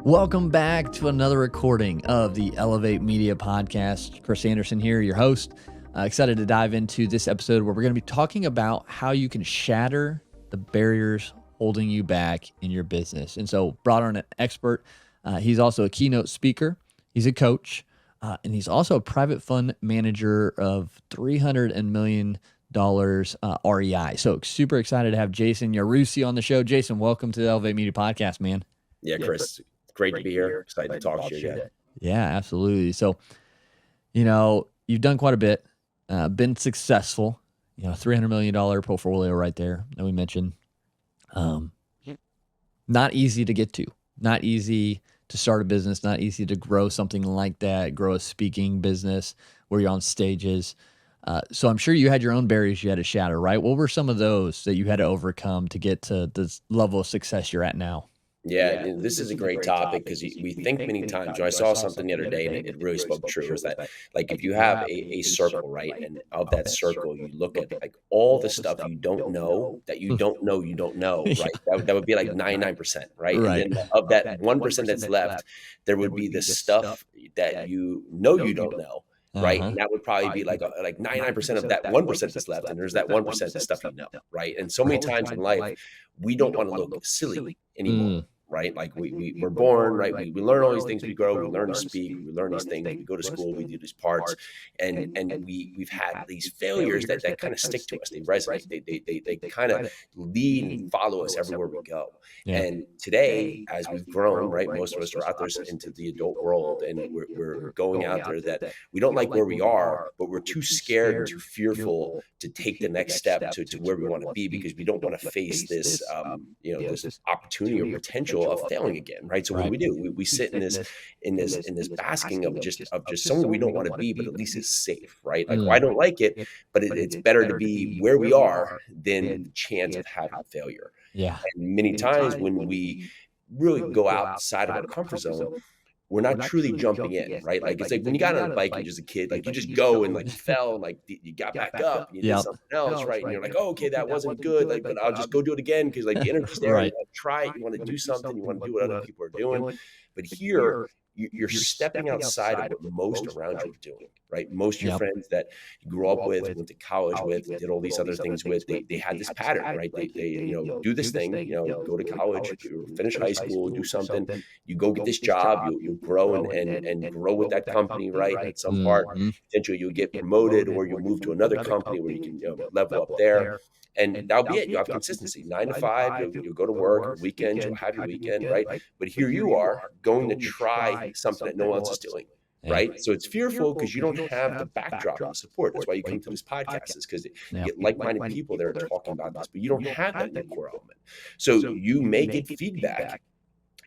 Welcome back to another recording of the Elevate Media Podcast. Chris Anderson here, your host. Excited to dive into this episode where we're going to be talking about how you can shatter the barriers holding you back in your business. And so brought on an expert. He's also a keynote speaker. He's a coach. And he's also a private fund manager of $300 million REI. So super excited to have Jason Yarusi on the show. Jason, welcome to the Elevate Media Podcast, man. Yeah, Chris, great to be here. Excited to talk to you again. Yeah, absolutely. So, you've done quite a bit, been successful, $300 million portfolio right there that we mentioned. Not easy to get to, not easy to start a business, not easy to grow something like that, grow a speaking business where you're on stages. So I'm sure you had your own barriers you had to shatter, right? What were some of those that you had to overcome to get to this level of success you're at now? Yeah, and this is a great topic because we think many times. I saw something the other day and it really spoke true. Is that like if you have a circle, right, and of that circle you look at like all the stuff you don't know that you don't know you don't know, right? That would be like 99%, right? And then of that 1% that's left, there would be the stuff that you don't know. Right. And that would probably be like 99% of that 1% that's left. And there's that 1% of stuff right. And so many times in life, we don't want to look silly anymore. Right. Like we're born, right. We learn all these things, we grow, we learn to speak, we learn these things, we go to school, we do these parts. And we've had these failures that kind of stick to us. They resonate, they kind of lead and follow us everywhere we go. Yeah. And today, as we've grown, right, most of us are out there into the adult world and we're going out there that we don't like where we are, but we're too scared and too fearful to take the next step to where we want to be because we don't want to face this, this opportunity or potential of failing again, right? So what do? We sit in this basking of just someone we don't want to be, but at least it's safe, right? Like, well, I don't like it, but it's better to be where we are than the chance of having failure. Yeah. And many times when we really go outside of our comfort zone, we're not truly jumping in, right? Like it's like when you got on a bike and you're just a kid, like you just go and like you fell and like you got back up and you did something else, right? And you're like, oh, okay, that wasn't good, like, but I'll just go do it again because like the energy's there. You try it, you want to do something, you want to do what other people are doing. But here, you're stepping outside of what most around you are doing, right? Most of your friends that you grew up with, went to college with, did all these other things with, they had this pattern, right? They do this thing, go to college, finish high school, do something, you go get this job, you grow and grow with that company, right? At some part, potentially you'll get promoted or you'll move to another company where you can level up there. And that'll be it. You have consistency, 9 to 5, you'll go to work, weekends, you'll have your weekend, right? But here you are going to try something that no one else is doing, right? So it's fearful because you don't have the backdrop and support. That's why you come to this podcast, is because you get like-minded people that are talking about this, but you don't have that in your core element. So you may get feedback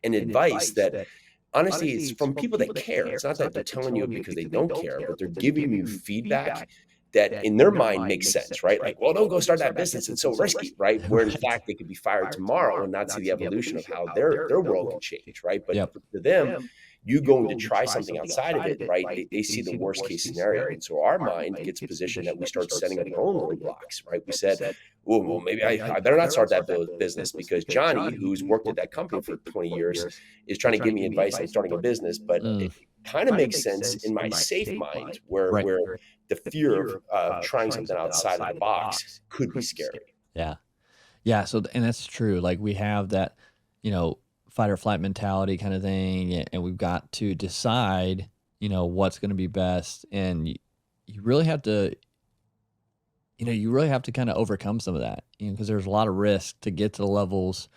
and advice that, honestly, it's from people that care. It's not that they're telling you because they don't care, but they're giving you feedback that in their mind makes sense, right? Like, well, don't go start that business. It's so risky, right? Where in fact they could be fired tomorrow and not see the evolution of how their world can change, right? But to them, you going to try something outside of it, right? They see the worst case scenario. And so our mind gets positioned that we start setting up our own roadblocks, right? We said, well, maybe I better not start that business because Johnny, who's worked at that company for 20 years, is trying to give me advice on starting a business. But it kind of makes sense in my safe mind where the fear of trying something outside of the box could be scary. Yeah. Yeah. So, and that's true. Like we have that, fight or flight mentality kind of thing. And we've got to decide, what's going to be best. And you really have to, kind of overcome some of that, because there's a lot of risk to get to the levels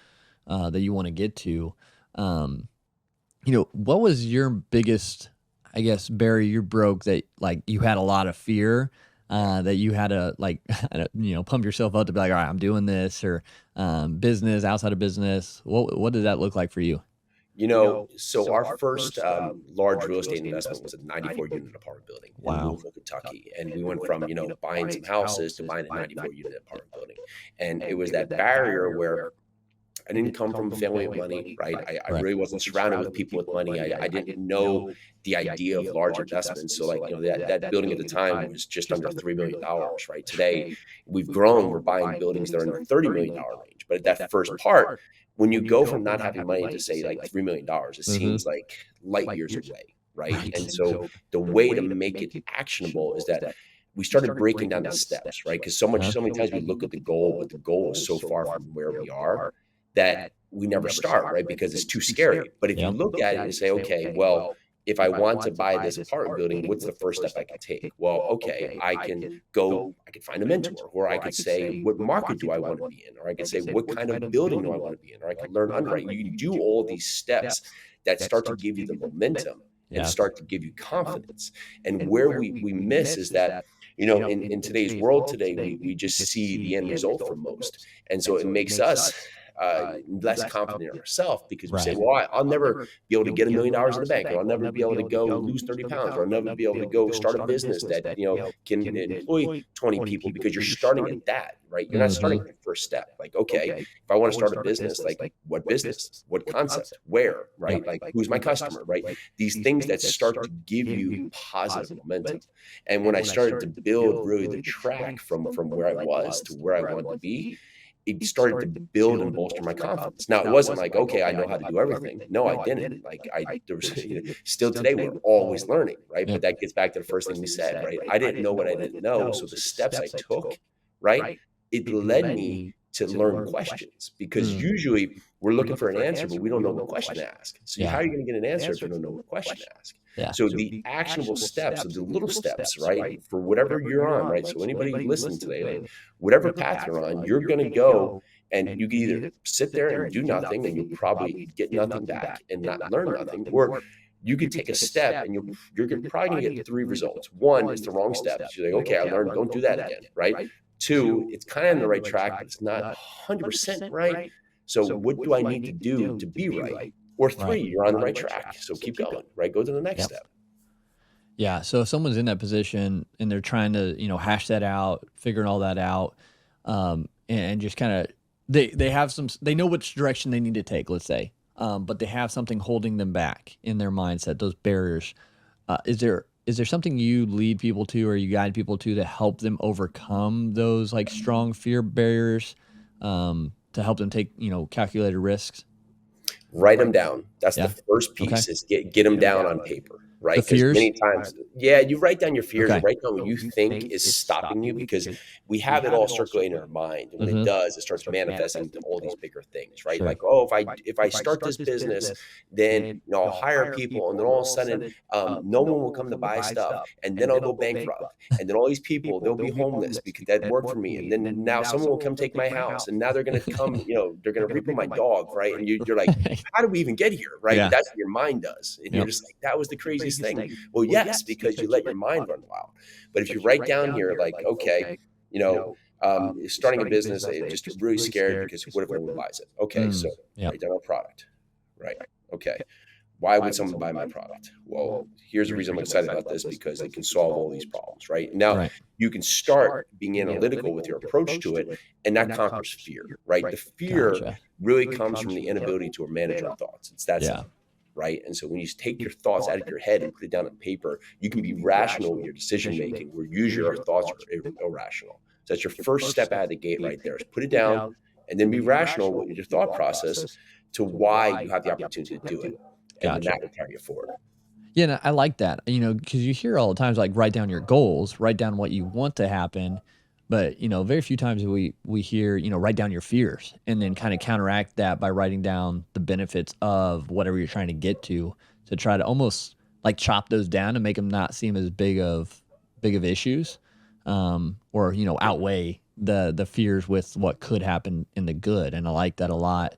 that you want to get to. What was your biggest, I guess, barrier you broke that like you had a lot of fear that you had to pump yourself up to be like, all right, I'm doing this, or business outside of business. What did that look like for you? So our first large real estate investment was a 94-unit apartment building in Louisville, Kentucky. And we went from, buying some houses to buying a 94-unit apartment building. And it was that barrier where I didn't come from a family of money, right? I really wasn't surrounded with people with money. I didn't know the idea of large investments. So that building at the time was just under $3 million, right? Today, we've grown. We're buying buildings that are in the $30 million range. But at that first part, when you go from not having money to say like $3 million, it Mm-hmm. seems like light years away, right? Right. And so the way to make it actionable is that we started breaking down the steps, right? Because Uh-huh. so many times we look at the goal, but the goal is so far from where we are that we never start, right? Because it's too scary. But if you Yep. look at it and say, okay, well, if I want to buy this apartment building, what's the first step I can take? Well, okay, I can find a mentor, or I could say, what market do I want to be in? Or I could say, what kind of building do I want to be in? Or I could learn underwriting. You can do all these steps that start to give you the momentum and Yeah. start to give you confidence. And where we miss is that, in today's world today, we just see the end result for most. And so it makes us less confident in ourselves because we say, Right. well, I'll never be able to get $1 million in the bank, or I'll never be able to go lose 30 pounds, or I'll never be able to go start a business that, can employ 20 people, because you're starting at that, right? You're not starting Mm-hmm. at the first step. Like, okay, if I want to start a business, like what business, what concept, where, right? Yep. Like, who's my customer, right? These things that start to give you positive momentum. And when I started to build really the track from where I was to where I wanted to be, it started to build and bolster my confidence. Now, it wasn't like, okay, I know how to do everything. No, I didn't. Like, there was, still today, we're always learning, right? Yep. But that gets back to the first thing we said, right? I didn't know what I didn't know. So the steps I took, right, it led me to learn questions, because Mm. usually we're looking for an answer, but we don't know what question to ask. So how Yeah. are you going to get an answer if you don't know what question to ask? Yeah. So the actionable steps, of the little steps, right, for whatever you're on, right? So anybody listening today, like, whatever path you're on, you're going to go, and you can either sit there and do nothing, and you'll probably get nothing back and not learn nothing, or you could take a step and probably going to get three results. One, it's the wrong steps. You're like, okay, I learned, don't do that again, right? Two, it's kind of in the right track, but it's not 100% right. So what do I need to do to be right? Or three, Right. you're on the right track. So keep going, right? Go to the next Yep. step. Yeah. So if someone's in that position and they're trying to, hash that out, figuring all that out, and just kind of, they have they know which direction they need to take, let's say, but they have something holding them back in their mindset, those barriers. Is there something you lead people to, or you guide people to help them overcome those like strong fear barriers, to help them take, calculated risks? Write them down. That's the Yeah. first Okay. piece, is get them down on paper, right? The Because fears. many times, yeah, you write down your fears, or Okay. write down what you think is stopping you, because we have it all circulating in our mind. And when it Mm-hmm. does, it starts manifesting into all these bigger things, right? Sure. Like, oh, if I start this business, then, I'll hire people, and then all of a sudden, no one will come to buy stuff, and then I'll go bankrupt, and then all these people, they'll be homeless because that worked for me, and then now someone will come take my house, and now they're going to come, they're going to repo my dog, right? And you're like, how did we even get here, right? But Yeah. that's what your mind does, and you're Yep. just like, that was the craziest thing. Well, yes, because you let your mind run wild. But if you write down here, like, okay, starting a business, just really scared because what if no one buys it? Okay, so Yep. write down our product, right? Okay, why would someone buy my product? Well, here's the reason I'm excited about this, because it can solve all these problems, right? Now, Right. you can start being analytical with your approach to it, and that conquers fear, right? The fear Gotcha. really comes from the inability to manage our thoughts. It's that Yeah. simple, right? And so when you take your thoughts out of your head and put it down on paper, you can be rational with your decision making, where usually our thoughts are irrational. So that's your first step out of the gate right there, is put it down, and then be rational with your thought process to why you have the opportunity to do it. And then Gotcha. that will carry you forward. Yeah, and I like that, because you hear all the times like write down your goals, write down what you want to happen, but very few times we hear write down your fears, and then kind of counteract that by writing down the benefits of whatever you're trying to get to try to almost like chop those down and make them not seem as big of issues, or outweigh the fears with what could happen in the good, and I like that a lot.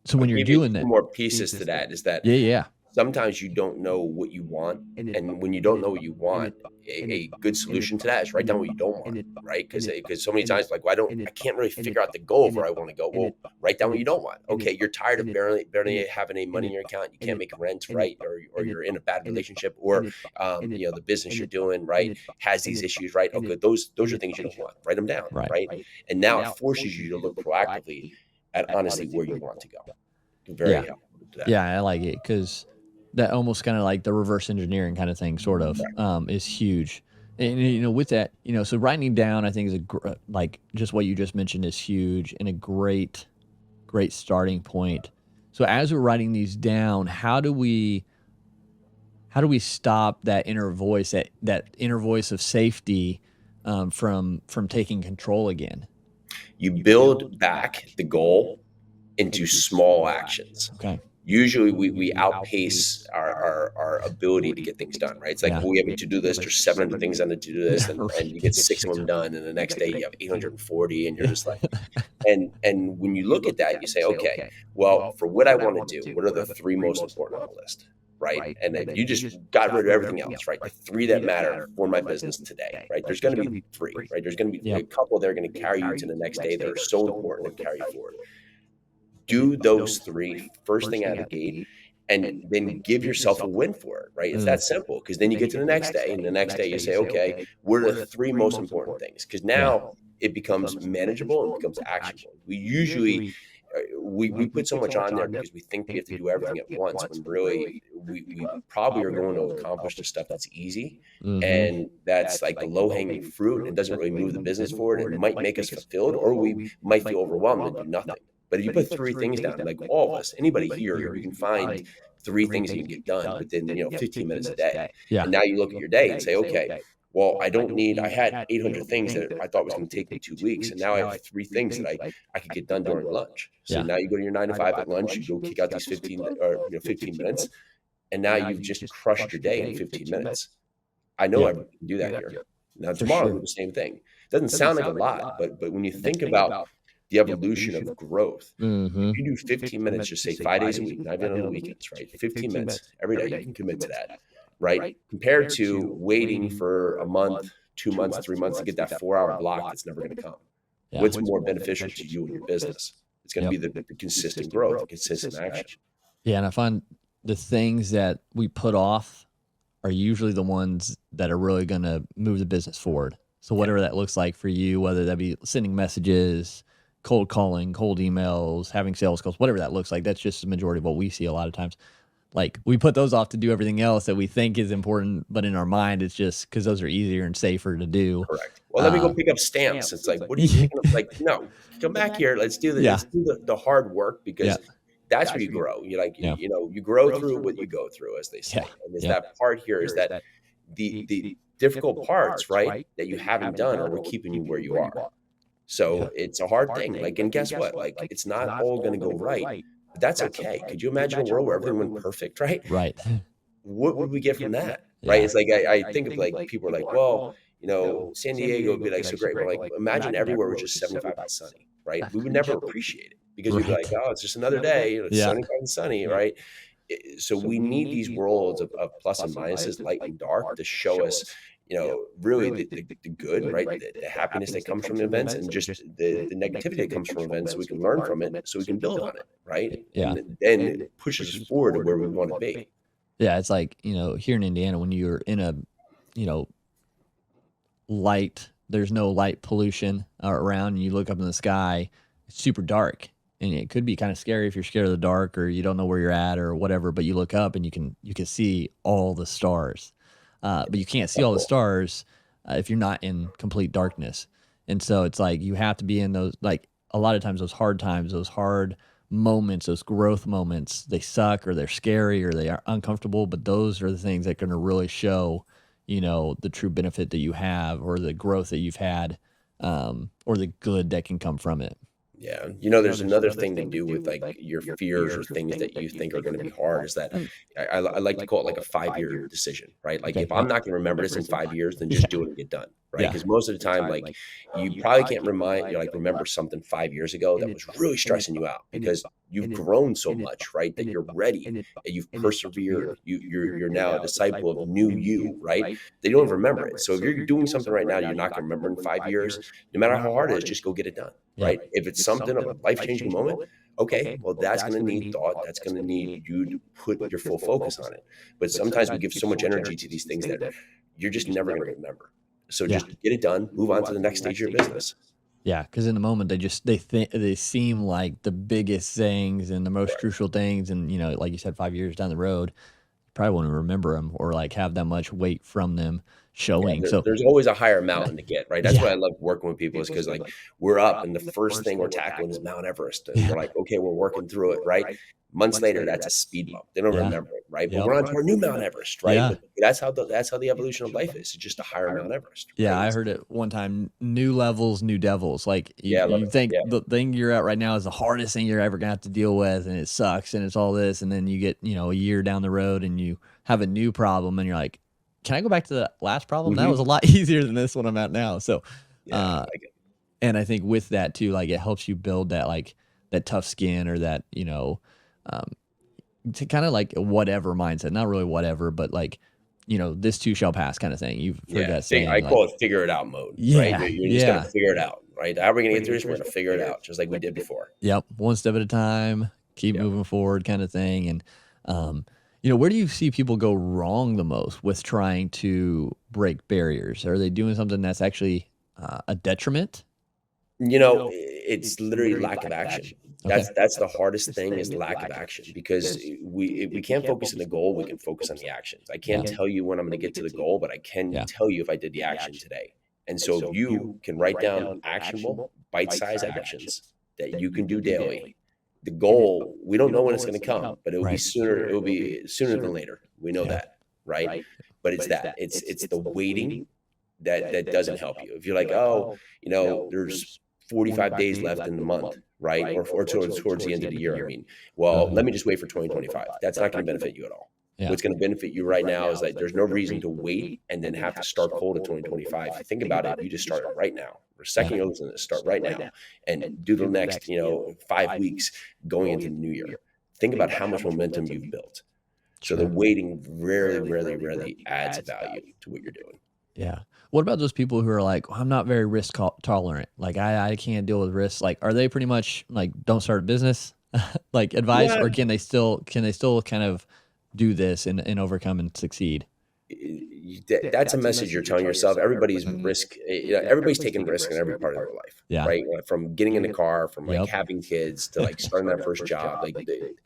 So I'll when you're give you doing two that, more pieces to that, is that yeah, sometimes you don't know what you want. And when you don't know what you want, a good solution to that is write down what you don't want, right? Because so many times, like, well, I can't really figure out the goal of where I want to go. Well, write down what you don't want. Okay, you're tired of barely having any money in your account. You can't make rent, right? Or you're in a bad relationship, or the business you're doing, right, has these issues, right? Oh, good. Those are things you don't want. Write them down, right, right? And now it forces you to look proactively at honestly where you want to go. Very yeah. helpful to that. Yeah, I like it because that almost kind of like the reverse engineering kind of thing, sort of, is huge. And with that, so writing down, I think is like just what you just mentioned is huge and a great great starting point. So as we're writing these down, how do we stop that inner voice, that inner voice of safety, from taking control again? You build back the goal into small actions. Okay. Usually we outpace our ability to get things done, right? It's like Yeah. we have a to-do list, there's 700 things on the to-do list, and you Right. get 6 of them done, and the next day you have 840, and you're just like, and when you look at that, you say, okay, well, for what I want to do, what are the 3 most important on the list, right? And if you just got rid of everything else, right? The 3 that matter for my business today, right? There's going to be 3, right? There's going to be a Yep. couple that are going to carry you to the next day that are so important and carry you forward. Do those 3 first thing out of the gate, and then give yourself a win for it, right? It's that simple, because then you get to the next day, and the next day you say, okay, what are the 3 most important things? Because Yeah. now it becomes manageable and becomes actionable. We usually we put so much on there because we think we have to do everything at once, when really we probably are going to accomplish the stuff that's easy, Mm-hmm. and that's like the low hanging fruit, and it doesn't really move the business forward. It might make us fulfilled, or we might feel overwhelmed and do nothing. But if you put 3 things down, like all of us, anybody here, you can find 3 things that you can get done within 15 minutes a day. Yeah. And now you look at your day and say, okay, well, I had 800 things that I thought was going to take me 2 weeks, and now I have 3 things that I could get done during lunch. So Yeah. now you go to your 9 to 5 at lunch, you go kick out these 15 minutes, and now you've just crushed your day in 15 minutes. I know Yeah. everyone can do that here. Now For tomorrow sure. do the same thing. Doesn't sound like a lot, but when you think about the evolution of growth, Mm-hmm. if you do 15 minutes, just say 5 days a week, not even on the weekends, right? 15 minutes every day, you can commit to that, right? Compared to waiting for a month, 2 months, 3 months to get that 4-hour block that's never going to come. Yeah. What's more beneficial to you and your business? It's going to Yep. be the consistent growth, the consistent action. Yeah, and I find the things that we put off are usually the ones that are really going to move the business forward. So whatever that looks like for you, whether that be sending messages, cold calling, cold emails, having sales calls, whatever that looks like, that's just the majority of what we see a lot of times. Like we put those off to do everything else that we think is important, but in our mind, it's just because those are easier and safer to do. Correct. Well, let me go pick up stamps. It's like, what are you picking up? Like, no, come back here. Let's do the, Yeah. let's do the hard work, because Yeah. that's where you grow. You like, Yeah. you grow through what you go through, as they say. Yeah. And there's Yeah. that part here is that the difficult parts, right, that you haven't done are what keeping you where you are. So it's a hard thing. Like, and guess what? Like, it's not all going to go right, but that's okay. Could you imagine a world where everything went perfect, right? Right. What would we get from that? Yeah. Right? It's like I think of like people are like, well, San Diego would be like so great. But like, imagine everywhere was just 75 and sunny, right? We would never appreciate it, because we'd be like, Right. oh, it's just another day. It's Yeah. 75 and sunny, right? So we need these worlds of plus and minuses, light and dark, to show us, really the good, right? The happiness that comes from events, and just the negativity that comes from events, so we can learn from it, so we can build on it, right? Yeah. And then it pushes us forward to where we want to be. Yeah, it's like, here in Indiana, when you're in a, there's no light pollution around, and you look up in the sky, it's super dark. And it could be kind of scary if you're scared of the dark or you don't know where you're at or whatever, but you look up and you can see all the stars. But you can't see all the stars if you're not in complete darkness. And so it's like you have to be in those, like a lot of times, those hard moments, those growth moments, they suck or they're scary or they are uncomfortable, but those are the things that are going to really show, the true benefit that you have or the growth that you've had, or the good that can come from it. Yeah. There's another thing to do with like your fears or things that you think are going to be hard, is that I like to call it like a 5-year decision, right? Like, Okay. if I'm not going to remember this in 5 years, then just do it and get done, right? Yeah. Because most of the time, like, you probably can't remember something 5 years ago that was really stressing you out, because you've grown so much, right? That you're ready and you've persevered. You're now a disciple of new you, right? They don't remember it. So if you're doing something right now that you're not going to remember in 5 years, no matter how hard it is, just go get it done. Right? If it's something of a life-changing moment, okay, well, that's going to need thought. That's going to need you to put your full focus on it. But sometimes we give so much energy to these things that you're just never going to remember. So just get it done, move on to the next stage of your business. Yeah, because in the moment they seem like the biggest things and the most crucial things, and like you said, 5 years down the road, you probably won't even remember them or like have that much weight from them. showing. So there's always a higher mountain to get, right? That's why I love working with people, is because like we're up and the first thing we're tackling is Mount Everest. And we're like, okay, we're working through it, right? Months later, that's a speed bump. They don't remember it, right? But we're on to our new Mount Everest, right? But that's how the evolution of life is. It's just a higher Mount Everest. Right? Yeah, I heard it one time. New levels, new devils. Like you it. think the thing you're at right now is the hardest thing you're ever gonna have to deal with, and it sucks, and it's all this, and then you get a year down the road, and you have a new problem, and you're like, can I go back to the last problem? That was a lot easier than this one I'm at now. So, and I think with that too, like it helps you build that that tough skin, or that to kind of like whatever mindset, not really whatever, but like this too shall pass kind of thing. You've heard that saying. I call it figure it out mode. Right? You're just gonna figure it out, right? How are we gonna get through this? We're gonna figure it out, just like we did before. Yep, one step at a time, keep moving forward, kind of thing. And where do you see people go wrong the most with trying to break barriers? Are they doing something that's actually a detriment? It's literally lack of action. That's the hardest thing, is lack of action, because we can't focus on the goal. We can focus on the actions. I can't tell you when I'm going to get to the goal, but I can tell you if I did the action today. And so if you can write down actionable, bite-sized actions that you can do daily, the goal, we don't know when it's going to come, but it will be sooner. It will be sooner than later. We know that, right? But it's it's the waiting that doesn't help you. If you're like, there's 45 days left in the month, right? Or towards the end of the year. I mean, well, let me just wait for 2025. That's not going to benefit you at all. What's going to benefit you right now is that there's no reason to wait and then have to start cold at 2025. If you think about it, you just start right now. For a second, you're listening to this, start right now and do the next, 5 weeks going into the new year. Think about how much momentum you've built. So the waiting rarely adds value to what you're doing. Yeah. What about those people who are like, I'm not very risk tolerant. Like I can't deal with risks. Like, are they pretty much like, don't start a business like advice, or can they still kind of do this and overcome and succeed? That's a message you're telling yourself. Everybody's everybody's taking risk in every part of their life, right? From getting in the car, from like having kids, to like starting their first job. Like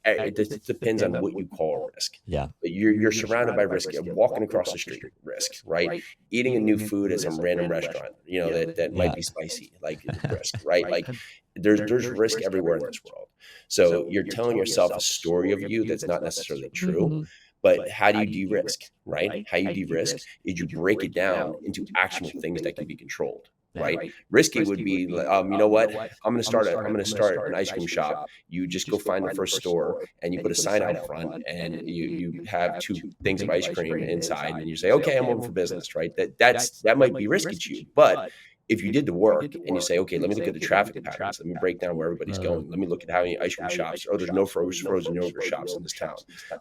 it depends on what you call a risk. Yeah, but you're surrounded by risk. Walking across the street, risk, right? Eating a new food at some random restaurant, that might be spicy, like risk, right? Like there's risk everywhere in this world. So you're telling yourself a story of you that's not necessarily true. But how do you de-risk, right? How you de-risk is you break it down into actionable things that can be controlled, right? Risky would be, you know what? I'm going to start an ice cream shop. You just go find the first store and you put a sign out front, and you have 2 things of ice cream inside, and you say, okay, I'm open for business, right? That might be risky to you, but if you did the work and you say, okay, let me look at the traffic patterns, let me break down where everybody's going, let me look at how many ice cream shops, there's no frozen yogurt shops in this town,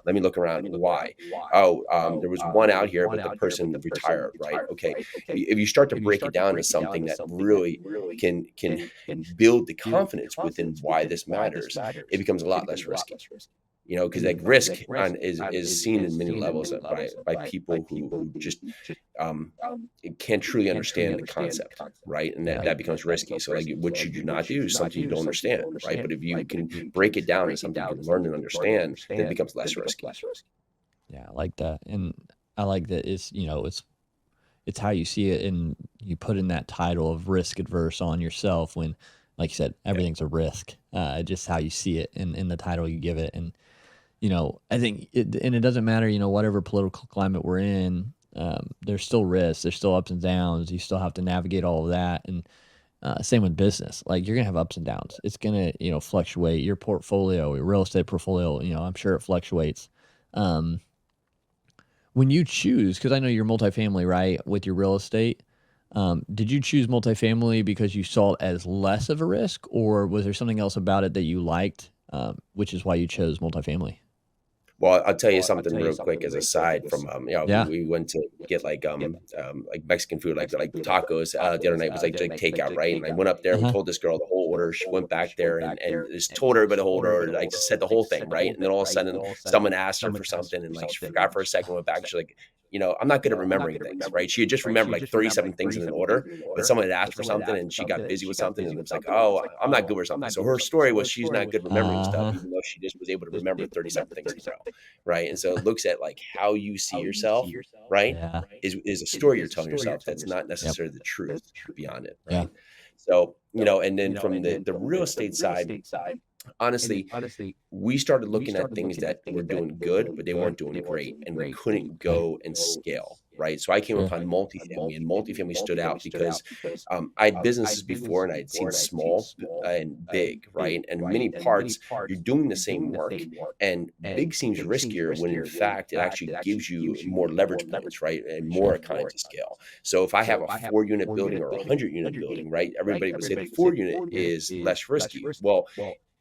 let me look around, why? There was one out here, but the person retired, right? Okay, if you start to break it down to something that really can build the confidence within why this matters, it becomes a lot less risky. Because like risk is seen in many levels by people who just can't truly understand the concept, right? And that becomes risky. So like, what should you not do is something you don't understand, right? But if you can break it down to something you can learn and understand, then it becomes less risky. Yeah, I like that. And I like that it's how you see it, and you put in that title of risk adverse on yourself when, like you said, everything's a risk. Just how you see it in the title you give it. And I think it doesn't matter, whatever political climate we're in, there's still risks, there's still ups and downs. You still have to navigate all of that. And same with business. Like, you're going to have ups and downs. It's going to, fluctuate. Your portfolio, your real estate portfolio, I'm sure it fluctuates. When you choose, because I know you're multifamily, right, with your real estate, did you choose multifamily because you saw it as less of a risk, or was there something else about it that you liked, which is why you chose multifamily? Well, I'll tell you something real quick as a side from, we went to get like Mexican food, like tacos the other night. It was like takeout, right? And I went up there and we told this girl the whole order. She went back there and just told everybody the whole order. I just said the whole thing, right? And then all of a sudden someone asked her for something, and like she forgot for a second, went back. She's like, I'm not good at remembering things, right? She had just remembered like 37 things in an order, but someone had asked for something and she got busy with something and it was like, oh, I'm not good with something. So her story was she's not good remembering stuff, Uh-huh. even though she just was able to remember 37 things in a row, right? And so it looks at like how you see yourself, right? Yeah. Is a story you're telling yourself that's not Yep. necessarily the truth beyond it, Yeah. right? So, and then from the real estate side, honestly, we started looking at things that were doing good, but they weren't doing great, and we couldn't Okay. go and scale, right? So I came Sure. upon multifamily, and multifamily stood out because I had businesses before, and I had seen small and big, right? And many parts, you're doing the same work, and big seems riskier when in fact it actually gives you more leverage points, right? And more Sure. economies of scale. So if I have a 4 unit building or a 100 unit building, right? Everybody would say the 4 unit is less risky. Well,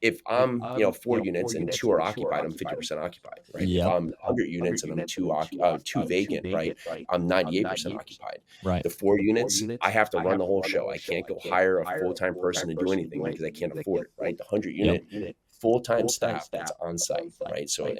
if I'm, 4 units and two are occupied, I'm 50% occupied, right? If Yep. I'm 100 units and I'm two vacant, right? I'm 98% occupied. Right. The 4 units, I have to run the whole show. I can't go hire a full-time person to do anything because I can't afford it, right? The 100 Yep. unit full-time staff that's on site, right? So,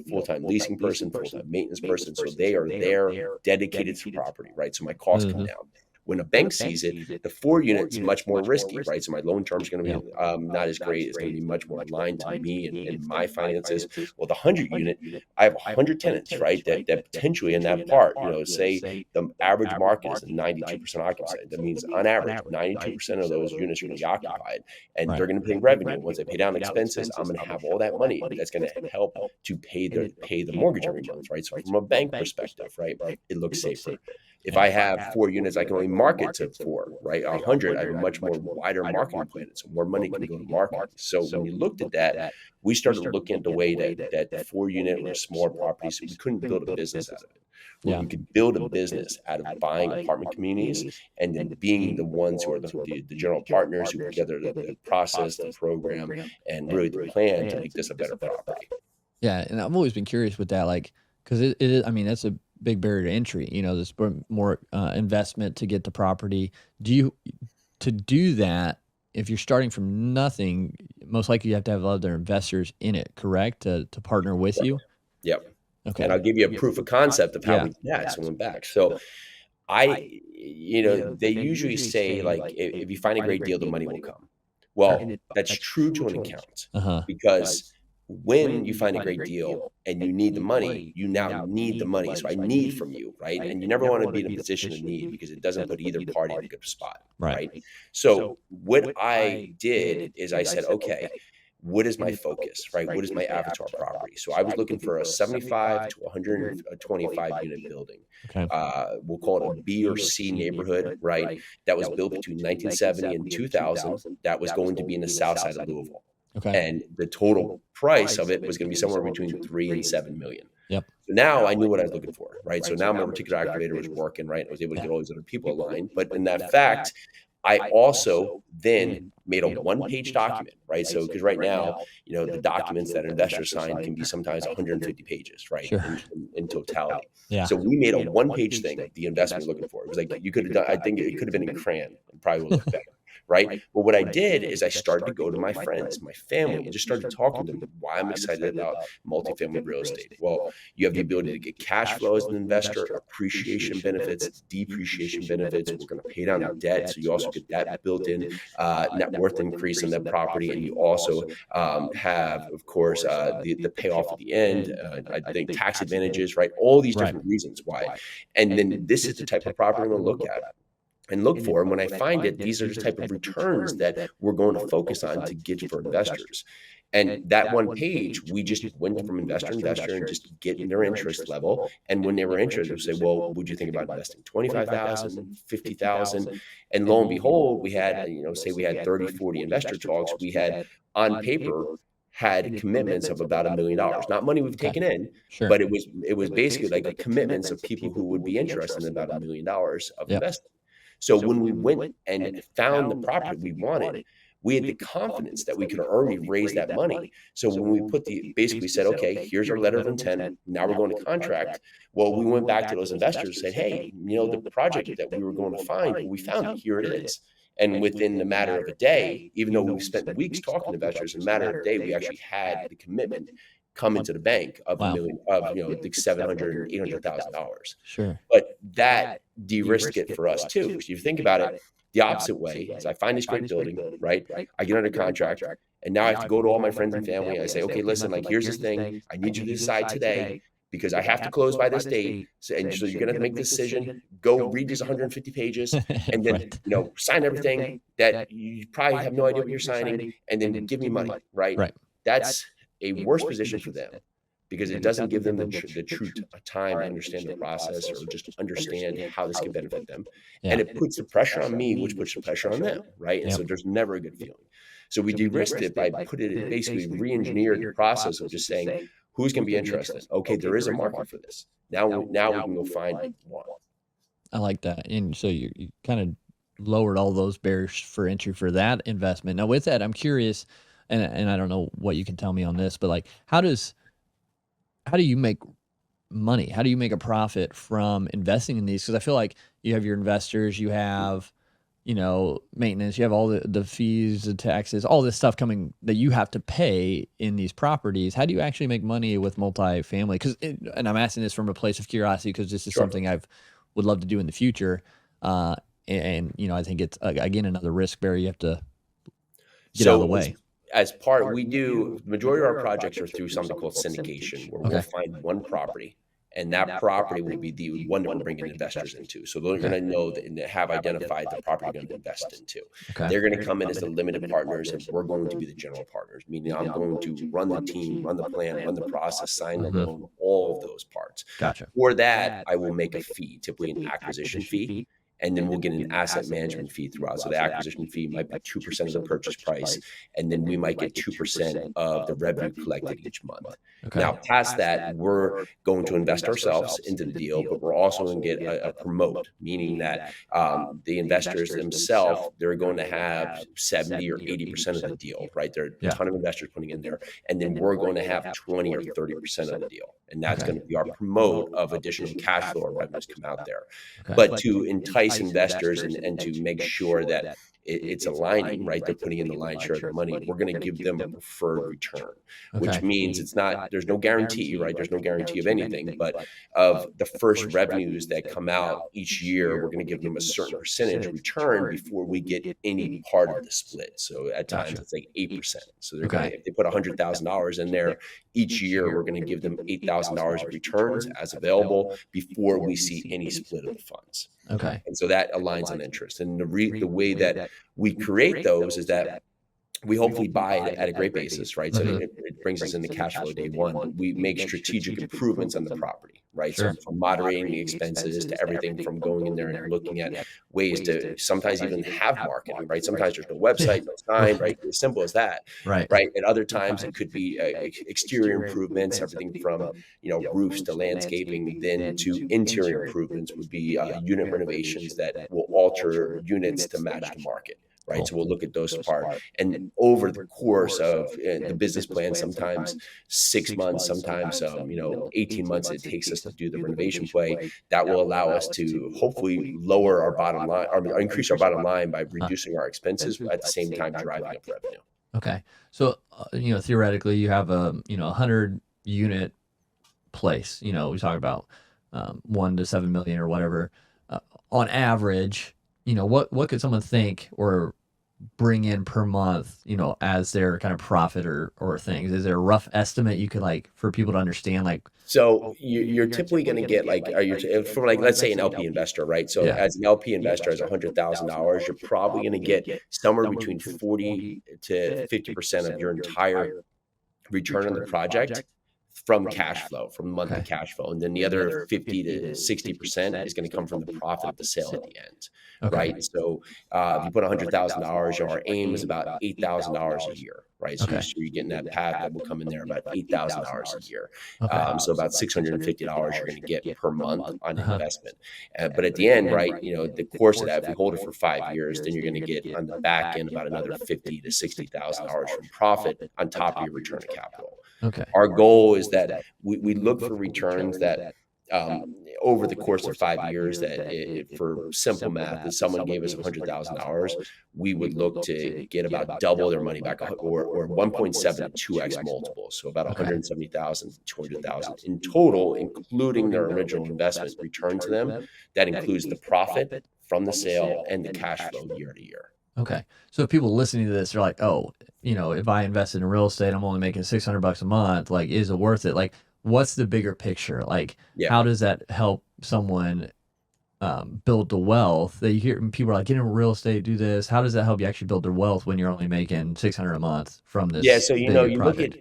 full-time leasing person, full-time maintenance person. So they are there dedicated to property, right? So my costs come Mhm. down. When a bank sees it, the 4 unit is much more risky, right? So my loan term is going to Yep. be not as great. It's going to be much more aligned to me and my finances. Well, the 100 unit, I have 100 tenants, right? That potentially in that part, say the average market is 92% occupancy. That means on average, 92% of those units are going to be occupied, and Right. they're going to pay revenue. Once they pay down expenses, I'm going to have all that money that's going to help to pay the mortgage every month, right? So from a bank perspective, right, it looks safer. If Yeah. I have 4 units, I can only market to 4, right? 100, I have a much more wider marketing plan, so more money can go to marketing. So when you looked at that, we started looking at the way that 4 unit or smaller properties, we couldn't build a business out of it. Where Yeah. we could build a business out of buying apartment communities and then being the ones who are the general partners who put together the process, the program, and really the plan to make this a better property. Yeah, and I've always been curious with that, like, because it is, I mean, that's a big barrier to entry. There's more investment to get the property. To do that, if you're starting from nothing, most likely you have to have other investors in it, correct? To partner with you. Yep. And Okay. I'll give you a proof of concept of how Yeah. we did that. So I went back. So they usually say like if you find a great deal, the money will come. Well, that's true to an account Uh huh. because when you find a great deal and you need the money, you now need the money. So I need from you, right? And you never want to be in a position of need because it doesn't put either party in a good spot, Right. right? So what I did is I said, okay, what is my focus, right? What is my avatar property? So I was looking for a 75 to 125 unit building. Okay. We'll call it a B or C neighborhood, right? That was built between 1970 and 2000. That was going to be in the south side of Louisville. Okay. And the total price of it was going to be somewhere between 3 and 7 million. Yep. So now I knew what I was looking for, right? So now my reticular activator was working, right? I was able to Yeah. get all these other people aligned. But in that fact, I also then made a one-page document, right? So because right now, the documents that investors sign can be sometimes 150 pages, right? Sure. In totality. Yeah. So we made a one-page thing, the investment you're looking for. It was like you could have done, I think it could have been in crayon and probably would look better. Right. But what I did is I started to go to my friends, my family, and just started talking to them why I'm excited about multifamily real estate. Well, you have the ability to get cash flow as an investor, appreciation benefits, depreciation benefits. We're going to pay down the debt. So you also get that built in net worth increase in that property. And you also have, of course, the payoff at the end. I think tax advantages, right? All these Right. different reasons why. And then this is the type of property I'm going to look at and look for. And when I find it, these are the type of returns that we're going to focus on to get for investors. And that one page, we just went from investor to investor and just getting their interest level. And when they were interested, we say, well, would you think about investing 25,000, 50,000? And lo and behold, we had, say we had 30, 40 investor talks. We had on paper had commitments of about $1 million, not money we've Okay. taken in, Sure. but it was basically like commitments of people who would be interested in about $1 million of Yep. investing. So when we went and found the property we wanted, we had the confidence that we could already raise that money. So when we basically said, okay, here's our letter of intent. Now we're going to contract. Well, we went back to those investors and said, hey, the project that we were going to find, well, we found it. Here it is. And within the matter of a day, even though we spent weeks talking to investors, in a matter of a day, we actually had the commitment come into the bank of a Wow. million of, like 700 and $800,000. Sure. But that de-risked it for us too. Because you think about it, the opposite way is I find this great building, right? I get under contract, and now I have to go to all my friends and family. I say, okay, listen, like, here's this thing. I need you to decide today because I have to close by this date. So you're going to make the decision, go read these 150 pages, and then, Right. sign everything that you probably have no idea what you're signing, and then give me money, right? Right. That's a worse position for them because it doesn't give them the true time to understand the process or just understand how this can benefit them. Yeah. And it puts the pressure on me, which puts the pressure on them, right? And Yep. so there's never a good feeling. So we de-risked it by basically re-engineered the process of just saying, who's going to be interested? Okay, there is a market for this. Now we can go find one. I like that. And so you kind of lowered all those barriers for entry for that investment. Now with that, I'm curious, and I don't know what you can tell me on this, but like how do you make money? How do you make a profit from investing in these? Because I feel like you have your investors, you have, maintenance, you have all the fees, the taxes, all this stuff coming that you have to pay in these properties. How do you actually make money with multifamily? And I'm asking this from a place of curiosity because this is Sure. something would love to do in the future. And I think it's again another risk barrier you have to get out of the way. As part, the majority of our projects are through something called syndication, where we'll find one property, and that property will be the one that we're bringing investors into. So they're going to know that and have identified the property they're going to invest into. Okay. They're going to come in as the limited partners, and we're going to be the general partners, meaning I'm going to run the team, run the plan, run the process, sign the loan, all of those parts. Gotcha. For that, I will make a fee, typically an acquisition fee. And then we'll get an asset management fee throughout. So the acquisition fee might be 2% of the purchase price. And then we might get 2% of the revenue collected each month. Okay. Now, past that, we're going to invest ourselves into the deal, but we're also going to get a promote, meaning that the investors themselves, they're going to have 70 or 80% of the deal, right? There are a ton of investors putting in there. And then we're going to have 20 or 30% of the deal. And that's going to be our promote of additional cash flow or revenues come out there. Okay. But to entice investors and to make sure that it's aligning, right? They're putting in the lion's share of the money. We're going to give them a preferred return, which means there's no guarantee, right? There's no guarantee of anything, but of the first revenues that come out each year, we're going to give them a certain percentage return before we get any part of the split. So at times it's like 8%. So they're going to, if they put $100,000 in there each year, we're going to give them $8,000 of returns as available before we see any split of the funds. Okay. And so that aligns on interest. And the way that we create those is that we hopefully buy it at a great basis, right? So it brings us into cash flow day one. We make strategic improvements on the property, right? So from moderating the expenses to everything from going in there and looking at ways to sometimes even have marketing, right? Sometimes there's no website, no sign, right? As simple as that, right? At other times it could be exterior improvements, everything from roofs to landscaping, then to interior improvements would be unit renovations that will alter units to match the market. Right. So we'll look at those parts. And over the course of the business plan, sometimes 6 months, sometimes, 18 months, it takes us to do the renovation play. That will allow us to hopefully lower our bottom line or increase our bottom line by reducing our expenses at the same time driving up revenue. Okay. So, theoretically you have a 100 unit place, we talk about 1 to 7 million or whatever on average. What could someone think or bring in per month, as their kind of profit or things? Is there a rough estimate you could for people to understand? So you're typically going to get from let's say an LP investor, right? So as an LP investor has $100,000, you're probably going to get somewhere between 40 to 50% of your entire return on the project from cash flow, from monthly cash flow. And then the other 50 to 60% is going to come from the profit of the sale at the end, right? So if you put $100,000, our aim is about $8,000 a year, right? So you're getting that pad that will come in there about $8,000 a year. So about $650 you're going to get per month on investment. But at the end, right, the course of that, if we hold it for 5 years, then you're going to get on the back end about another $50,000 to $60,000 from profit on top of your return of capital. Okay. Our goal is that we look for returns that over the course of 5 years that for simple math, if someone gave us $100,000, we would look to get about double their money back, or 1.7 to 2x multiples. So about Okay. 170,000 to 200,000 in total, including their original investment return to them. That includes the profit from the sale and the cash flow year to year. Okay. So if people listening to this are like, oh, if I invested in real estate, I'm only making $600 a month. Like, is it worth it? Like, what's the bigger picture? Like, Yeah. how does that help someone build the wealth that you hear people are like, get into real estate, do this? How does that help you actually build their wealth when you're only making 600 a month from Yeah, this so big you project?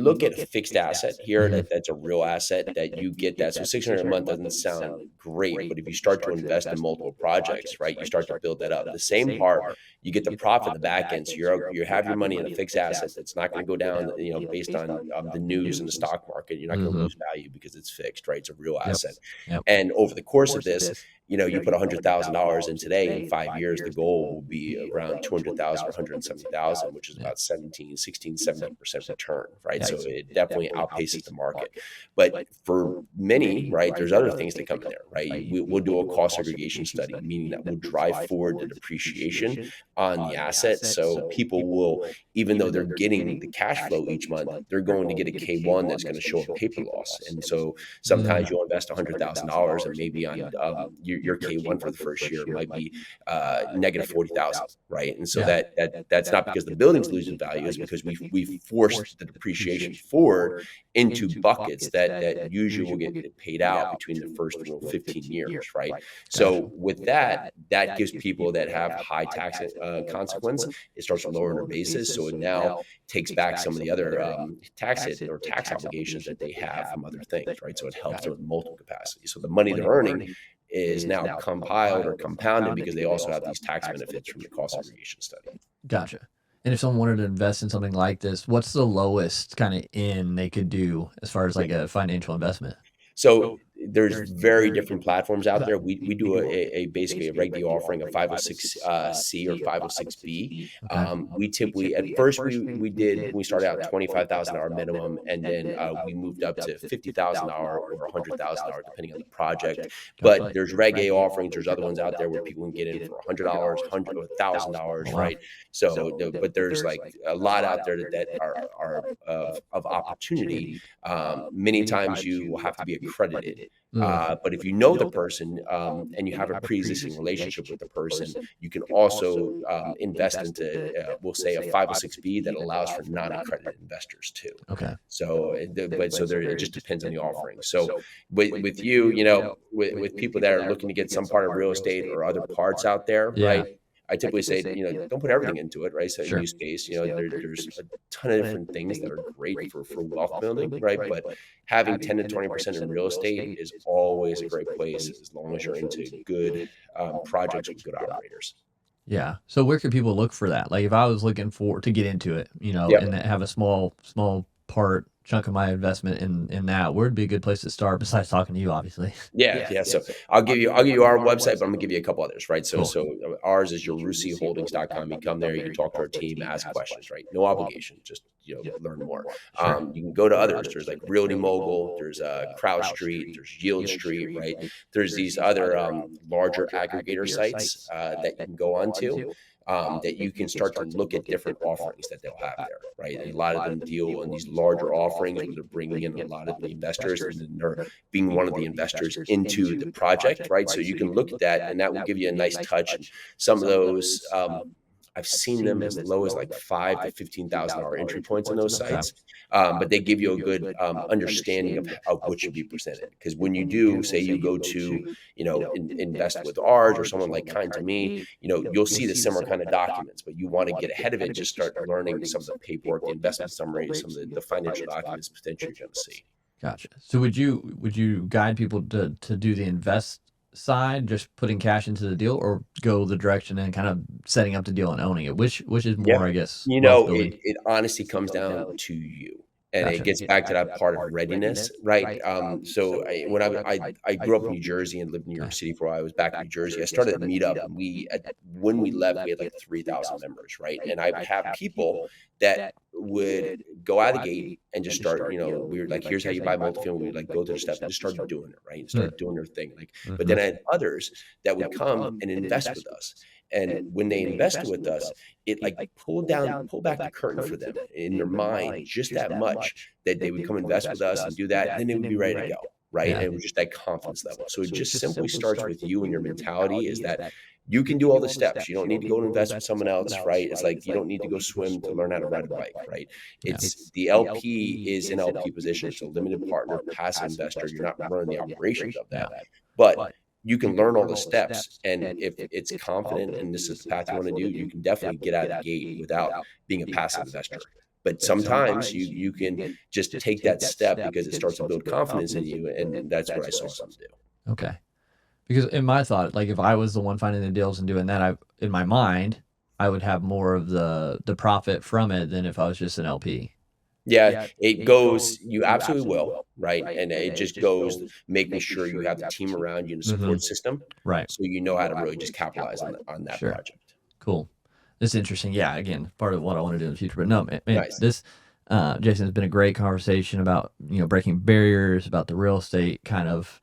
look at a fixed asset here Mhm. that's a real asset that you get that. So 600 a month doesn't sound great, but if you start to invest in multiple projects, right, you start to build that up. The same part, you get the profit in the back end. So you have your money in a fixed asset that's not going to go down, based on the news in the stock market. You're not going to Mhm. lose value because it's fixed, right? It's a real Yep. asset. Yep. And over the course of this, you put $100,000 in today. In 5 years, the goal will be around 200,000 or 170,000, which is Yeah. about 17, 16, 17% return, right? Yeah. So it definitely outpaces the market. But for many, right, there's other things that come in there, right? We'll do a cost segregation study, meaning that we'll drive forward the depreciation on the asset. So people will, even though they're getting the cash flow each month, they're going to get a K1 that's going to show a paper loss. And so sometimes you'll invest $100,000 and maybe on your K1 for the first year might be negative 40,000, right? And so Yeah. that's not because the building's losing value, it's because we forced the depreciation forward into buckets that usually will get paid out between the first 15 years, right? Gotcha. So with that gives people that have high tax consequence, it starts lowering their basis. So it now takes back some of the other tax hit or tax obligations that they have from other things, right? So it helps them in multiple capacities. So the money they're earning is now compiled or compounded because they also have these tax benefits from the cost segregation study. Gotcha. And if someone wanted to invest in something like this, what's the lowest kind of in they could do as far as like a financial investment? So there's very different platforms out there. We do basically a Reg D offering, a 506 C or 506 B. Okay. We typically at first we started out $25,000 minimum, and then we moved up to $50,000 or $100,000 depending on the project. But there's Reg A offerings. There's other ones out there where people can get in for $100, $100,000, Oh, wow. right? So, but there's like a lot out there that are of opportunity. Many times you will have to be accredited. But if you know the person and you have a pre-existing relationship with the person, you can also invest into, we'll say, a 506B that allows for non-accredited investors too. Okay. So, it just depends on the offering. So, with you, with people that are looking to get some part of real estate or other parts out there, Yeah. right? I typically say, don't put everything into it, right? So in Sure. use case, there's a ton of different things that are great for wealth building, right? But having 10 to 20% in real estate is always a great place as long as you're into good projects with good operators. Yeah. So where could people look for that? Like if I was looking to get into it, Yep. and have a small chunk of my investment in that, where'd be a good place to start besides talking to you, obviously? Yeah. So I'll give you our website, but I'm gonna give you a couple others, right? So, Cool. ours is yarusiholdings.com. You come there, you can talk to our team, ask questions, right? No obligation, just learn more. Sure. You can go to others. There's like Realty Mogul, there's Crowd Street, there's Yield Street, right? There's these other larger aggregator sites that you can go onto. That you can start to look at different offerings that they'll have there, right? And a lot of them deal in these larger offerings where they're bringing in a lot of the investors and then they're being one of the investors into the project, right? So you can look at that and that will give you a nice touch. And some of those, I've seen them as low as like $5,000 to $15,000 entry points on those Okay. sites, but they give you a good understanding of what should be presented. Because when you do, say you go to, invest with ours or someone like Kind to Me, you'll see the similar kind of documents, but you want to get ahead of it, just start learning some of the paperwork, the investment summaries, some of the financial documents potentially you're going to see. Gotcha. So would you guide people to do the invest side, just putting cash into the deal, or go the direction and kind of setting up the deal and owning it? Which is Yeah. more, I guess, wealth building? It honestly comes down to you. And it Gotcha. gets back to that part of readiness, right? So when I grew up in New Jersey and lived in New York Okay. City for a while, I was back in New Jersey. I started a meetup, and when we left, we had like 3,000 members, right? And I would have people that would go out of the gate and just start, we were like, here's how you buy multifamily. We like go through the steps and just started doing it, right? And started doing their thing. Like, but then I had others that would come and invest with us. And when they invested with us, it like pull back the curtain for them in their mind just that much that they would come invest with us and do that. And then they would be ready to go. Right. Yeah. And it was just that confidence level. So it just simply starts with you and your mentality is that you can do all the steps. You don't need to go and invest with someone else. Right. It's like, you don't need to go swim to learn how to ride a bike. Right. It's the LP is an LP position. It's a limited partner, passive investor. You're not running the operations of that, but you can learn all the steps. And if it's confident and this is the path you want to do, you can definitely get out of the gate without being a passive investor. But sometimes you can just take that step because it starts to build confidence in you. And that's what I saw some do. Okay. Because in my thought, like if I was the one finding the deals and doing that, in my mind, I would have more of the profit from it than if I was just an LP. Yeah, it goes, you absolutely will, right? And it just goes making sure you have the team around you and the support system. Right. So you know how to really just capitalize on that project. Cool. This is interesting. Yeah, again, part of what I want to do in the future. But no, man, Nice. this Jason, has been a great conversation about breaking barriers, about the real estate kind of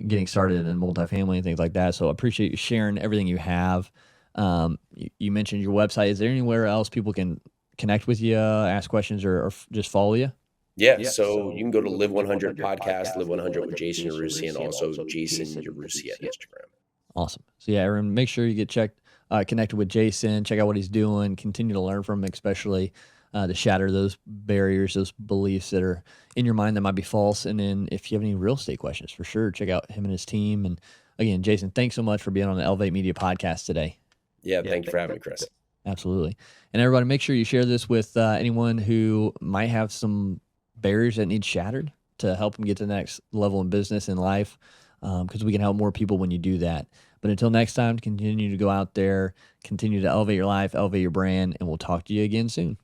getting started in multifamily and things like that. So I appreciate you sharing everything you have. You mentioned your website. Is there anywhere else people can connect with you, ask questions, or just follow you? Yeah, so you can go to Live 100 podcast, Live 100 with Jason Yarusi, and also Jason Yarusi at Instagram. Awesome. So yeah, everyone, make sure you get connected with Jason, check out what he's doing, continue to learn from him, especially to shatter those barriers, those beliefs that are in your mind that might be false. And then if you have any real estate questions, for sure, check out him and his team. And again, Jason, thanks so much for being on the Elevate Media podcast today. Yeah, thank you for having me, Chris. Absolutely. And everybody, make sure you share this with anyone who might have some barriers that need shattered to help them get to the next level in business and life, because we can help more people when you do that. But until next time, continue to go out there, continue to elevate your life, elevate your brand, and we'll talk to you again soon.